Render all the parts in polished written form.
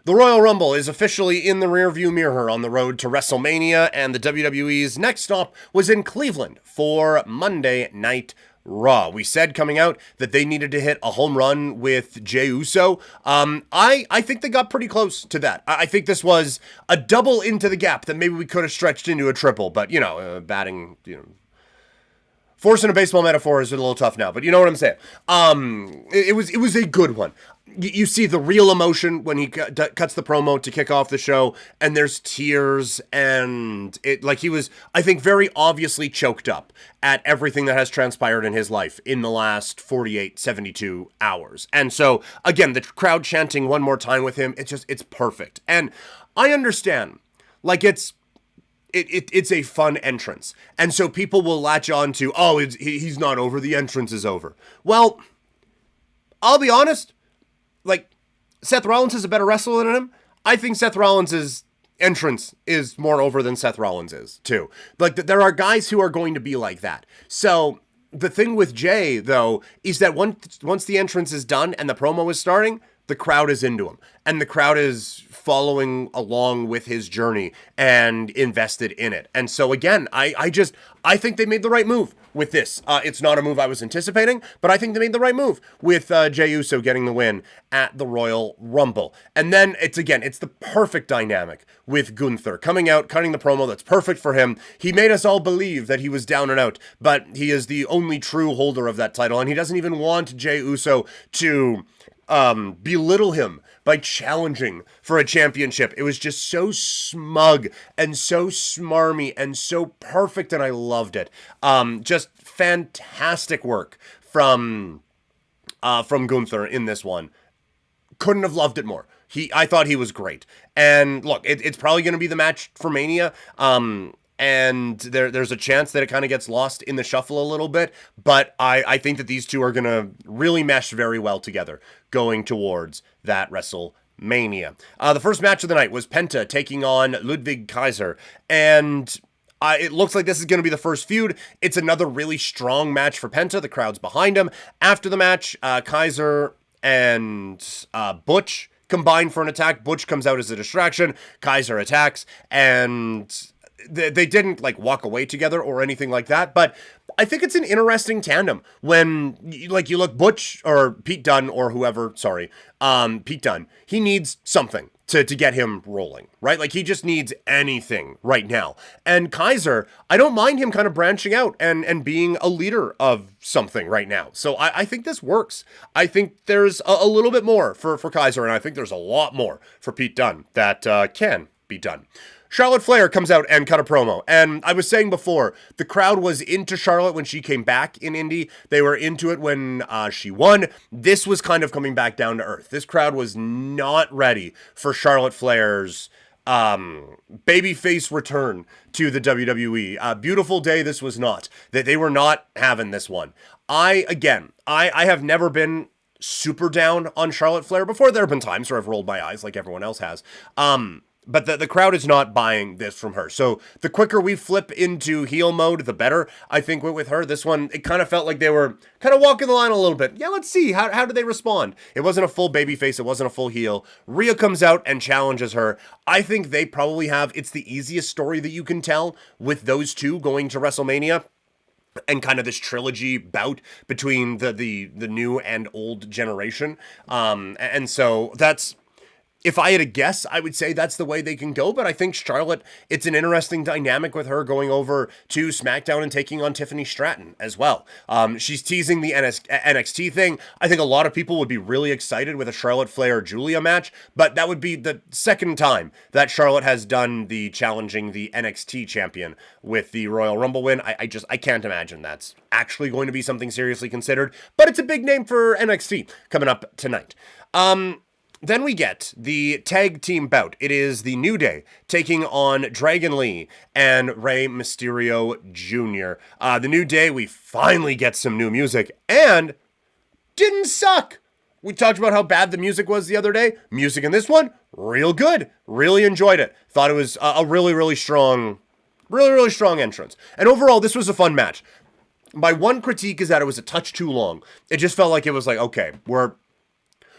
The Royal Rumble is officially in the rearview mirror on the road to WrestleMania, and the WWE's next stop was in Cleveland for Monday Night Raw. We said coming out that they needed to hit a home run with Jey Uso. I think they got pretty close to that. I think this was a double into the gap that maybe we could have stretched into a triple, but, batting, forcing a baseball metaphor is a little tough now, but you know what I'm saying. It was a good one. You see the real emotion when he cuts the promo to kick off the show, and there's tears, and he was, I think, very obviously choked up at everything that has transpired in his life in the last 48, 72 hours. And so, again, the crowd chanting one more time with him, it's perfect. And I understand, it's a fun entrance. And so people will latch on to, he's not over, the entrance is over. Well, I'll be honest, Seth Rollins is a better wrestler than him. I think Seth Rollins' entrance is more over than Seth Rollins is, too. There are guys who are going to be like that. So the thing with Jey, though, is that once the entrance is done and the promo is starting, the crowd is into him. And the crowd is following along with his journey and invested in it. And so, again, I think they made the right move with this. It's not a move I was anticipating, but I think they made the right move with Jey Uso getting the win at the Royal Rumble. And then, it's the perfect dynamic with Gunther coming out, cutting the promo that's perfect for him. He made us all believe that he was down and out, but he is the only true holder of that title, and he doesn't even want Jey Uso to belittle him by challenging for a championship. It was just so smug and so smarmy and so perfect, and I loved it. Just fantastic work from Gunther in this one. Couldn't have loved it more. I thought he was great. And look, it's probably going to be the match for Mania. And there's a chance that it kind of gets lost in the shuffle a little bit, but I think that these two are going to really mesh very well together going towards that WrestleMania. The first match of the night was Penta taking on Ludwig Kaiser, and it looks like this is going to be the first feud. It's another really strong match for Penta. The crowd's behind him. After the match, Kaiser and Butch combine for an attack. Butch comes out as a distraction. Kaiser attacks, and they didn't walk away together or anything like that, but I think it's an interesting tandem when you look Butch or Pete Dunne or whoever, Pete Dunne, he needs something to get him rolling, right? He just needs anything right now. And Kaiser, I don't mind him kind of branching out and being a leader of something right now. So I think this works. I think there's a little bit more for Kaiser, and I think there's a lot more for Pete Dunne that can be done. Charlotte Flair comes out and cut a promo. And I was saying before, the crowd was into Charlotte when she came back in Indy. They were into it when she won. This was kind of coming back down to earth. This crowd was not ready for Charlotte Flair's babyface return to the WWE. Beautiful day this was not. They were not having this one. I have never been super down on Charlotte Flair before. There have been times where I've rolled my eyes like everyone else has. But the crowd is not buying this from her. So the quicker we flip into heel mode, the better. I think with her, this one, it kind of felt like they were kind of walking the line a little bit. Yeah, let's see. How did they respond? It wasn't a full babyface. It wasn't a full heel. Rhea comes out and challenges her. I think they probably it's the easiest story that you can tell with those two going to WrestleMania. And kind of this trilogy bout between the new and old generation. And so that's... If I had a guess, I would say that's the way they can go, but I think Charlotte, it's an interesting dynamic with her going over to SmackDown and taking on Tiffany Stratton as well. She's teasing the NXT thing. I think a lot of people would be really excited with a Charlotte Flair-Julia match, but that would be the second time that Charlotte has done the challenging the NXT champion with the Royal Rumble win. I can't imagine that's actually going to be something seriously considered, but it's a big name for NXT coming up tonight. Then we get the tag team bout. It is the New Day taking on Dragon Lee and Rey Mysterio Jr. The New Day, we finally get some new music, and didn't suck. We talked about how bad the music was the other day. Music in this one, real good. Really enjoyed it. Thought it was a really strong entrance. And overall, this was a fun match. My one critique is that it was a touch too long. It just felt like it was like, okay, we're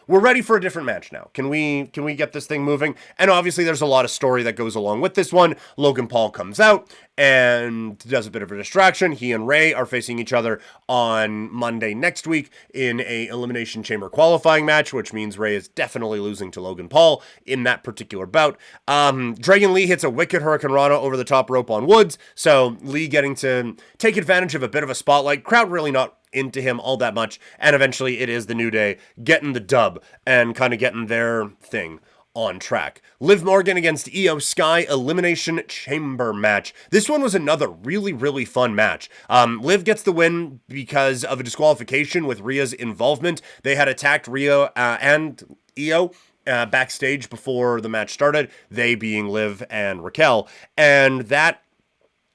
we're ready for a different match now. Can we get this thing moving? And obviously there's a lot of story that goes along with this one. Logan Paul comes out and does a bit of a distraction. He and Rey are facing each other on Monday next week in a Elimination Chamber qualifying match, which means Rey is definitely losing to Logan Paul in that particular bout. Dragon Lee hits a wicked Hurricane Rana over the top rope on Woods, so Lee getting to take advantage of a bit of a spotlight. Crowd really not into him all that much, and eventually it is the New Day getting the dub and kind of getting their thing on track. Liv Morgan against Io Sky Elimination Chamber match. This one was another really, really fun match. Liv gets the win because of a disqualification with Rhea's involvement. They had attacked Rhea and Io backstage before the match started, they being Liv and Raquel, and that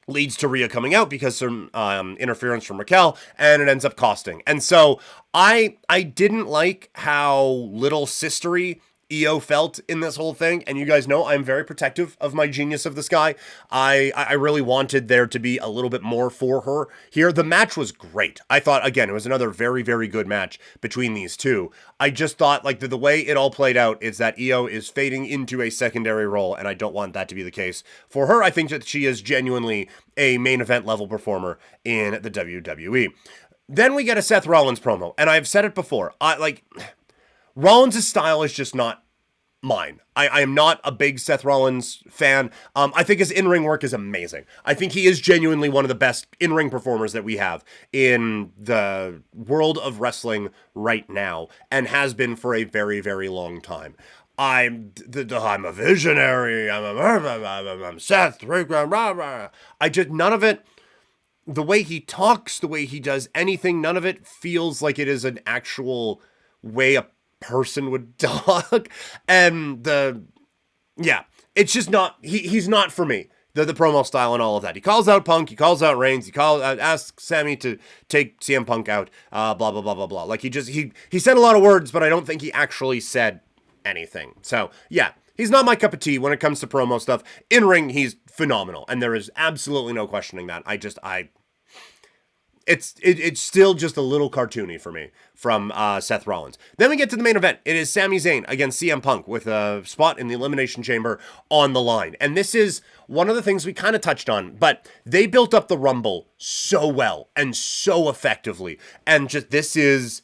leads to Rhea coming out because some interference from Raquel, and it ends up costing. And so I didn't like how little sistery Io felt in this whole thing, and you guys know I'm very protective of my Genius of the Sky. I really wanted there to be a little bit more for her here. The match was great. I thought, again, it was another very, very good match between these two. I just thought, like, the way it all played out is that Io is fading into a secondary role, and I don't want that to be the case for her. I think that she is genuinely a main event level performer in the WWE. Then we get a Seth Rollins promo, and I've said it before. Rollins' style is just not mine. I am not a big Seth Rollins fan. I think his in-ring work is amazing. I think he is genuinely one of the best in-ring performers that we have in the world of wrestling right now, and has been for a very, very long time. I'm a visionary. I'm Seth. I just, none of it, the way he talks, the way he does anything, none of it feels like it is an actual way a person would talk. And it's just not, he's not for me. The promo style and all of that. He calls out Punk, he calls out Reigns, he asks Sami to take CM Punk out, blah, blah, blah, blah, blah. Like, he said a lot of words, but I don't think he actually said anything. So, yeah, he's not my cup of tea when it comes to promo stuff. In ring, he's phenomenal, and there is absolutely no questioning that. It's still just a little cartoony for me from Seth Rollins. Then we get to the main event. It is Sami Zayn against CM Punk with a spot in the Elimination Chamber on the line. And this is one of the things we kind of touched on, but they built up the Rumble so well and so effectively. And just this is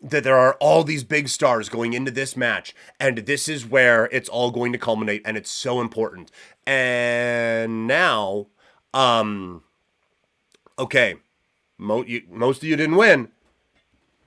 that there are all these big stars going into this match, and this is where it's all going to culminate, and it's so important. And now, okay, most of you didn't win,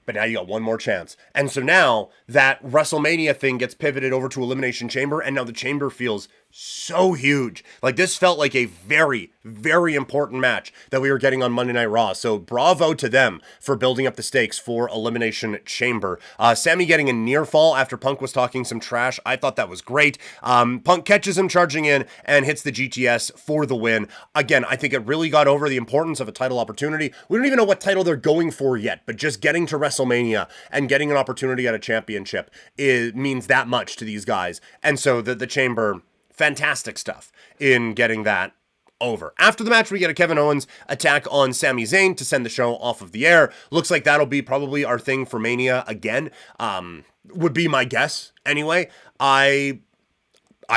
but now you got one more chance. And so now that WrestleMania thing gets pivoted over to Elimination Chamber, and now the Chamber feels so huge. Like, this felt like a very, very important match that we were getting on Monday Night Raw. So bravo to them for building up the stakes for Elimination Chamber. Sami getting a near fall after Punk was talking some trash. I thought that was great. Punk catches him charging in and hits the GTS for the win. Again, I think it really got over the importance of a title opportunity. We don't even know what title they're going for yet, but just getting to WrestleMania and getting an opportunity at a championship, it means that much to these guys. And so the Chamber, fantastic stuff in getting that over. After the match, we get a Kevin Owens attack on Sami Zayn to send the show off of the air. Looks like that'll be probably our thing for Mania again. Would be my guess anyway. I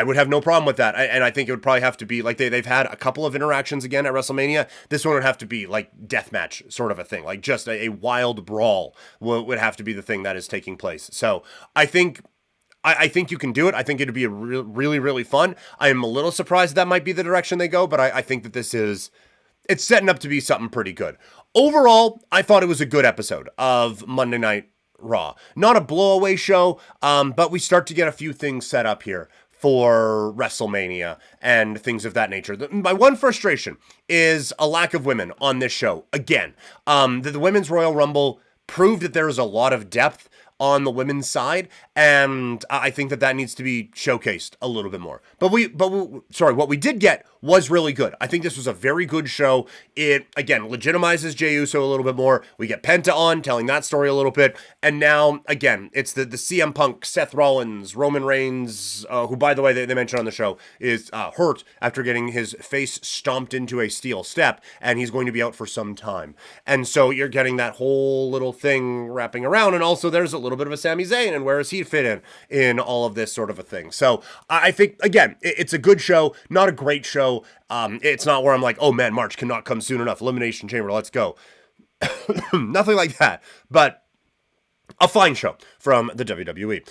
would have no problem with that. And I think it would probably have to be like they've had a couple of interactions again at WrestleMania. This one would have to be like deathmatch sort of a thing, like just a wild brawl would have to be the thing that is taking place. So I think you can do it. I think it'd be really, really fun. I am a little surprised that might be the direction they go, but I think that it's setting up to be something pretty good. Overall, I thought it was a good episode of Monday Night Raw. Not a blowaway show, but we start to get a few things set up here for WrestleMania and things of that nature. My one frustration is a lack of women on this show. Again, the Women's Royal Rumble proved that there is a lot of depth on the women's side, and I think that needs to be showcased a little bit more. But what we did get was really good. I think this was a very good show. It, again, legitimizes Jey Uso a little bit more. We get Penta on, telling that story a little bit, and now, again, it's the CM Punk, Seth Rollins, Roman Reigns, who, by the way, they mentioned on the show, is hurt after getting his face stomped into a steel step, and he's going to be out for some time. And so you're getting that whole little thing wrapping around, and also there's a little bit of a Sami Zayn, and where does he fit in all of this sort of a thing? So I think, again, it's a good show, not a great show. It's not where I'm like, oh man, March cannot come soon enough. Elimination Chamber, let's go. Nothing like that, but a fine show from the WWE.